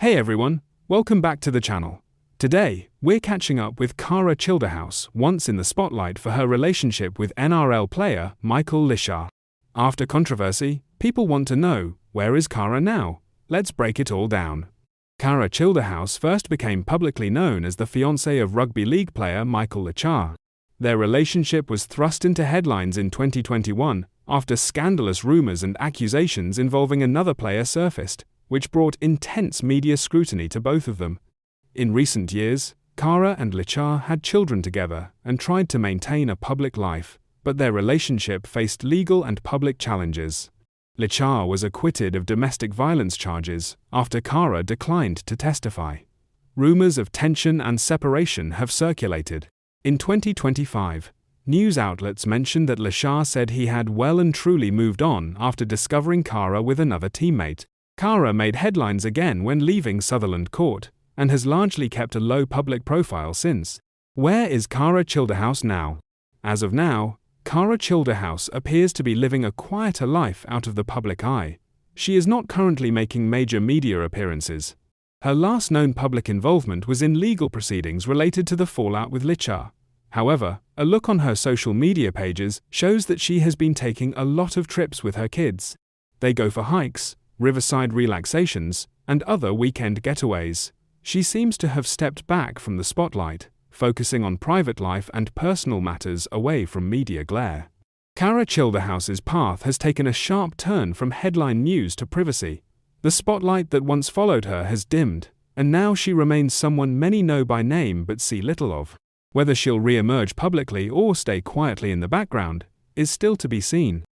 Hey everyone, welcome back to the channel. Today, we're catching up with Kara Childerhouse, once in the spotlight for her relationship with NRL player Michael Lichaa. After controversy, people want to know, where is Kara now? Let's break it all down. Kara Childerhouse first became publicly known as the fiancée of rugby league player Michael Lichaa. Their relationship was thrust into headlines in 2021 after scandalous rumors and accusations involving another player surfaced, which brought intense media scrutiny to both of them. In recent years, Kara and Lichaa had children together and tried to maintain a public life, but their relationship faced legal and public challenges. Lichaa was acquitted of domestic violence charges after Kara declined to testify. Rumors of tension and separation have circulated. In 2025, news outlets mentioned that Lichaa said he had well and truly moved on after discovering Kara with another teammate. Kara made headlines again when leaving Sutherland Court, and has largely kept a low public profile since. Where is Kara Childerhouse now? As of now, Kara Childerhouse appears to be living a quieter life out of the public eye. She is not currently making major media appearances. Her last known public involvement was in legal proceedings related to the fallout with Lichaa. However, a look on her social media pages shows that she has been taking a lot of trips with her kids. They go for hikes, riverside relaxations, and other weekend getaways. She seems to have stepped back from the spotlight, focusing on private life and personal matters away from media glare. Kara Childerhouse's path has taken a sharp turn from headline news to privacy. The spotlight that once followed her has dimmed, and now she remains someone many know by name but see little of. Whether she'll re-emerge publicly or stay quietly in the background is still to be seen.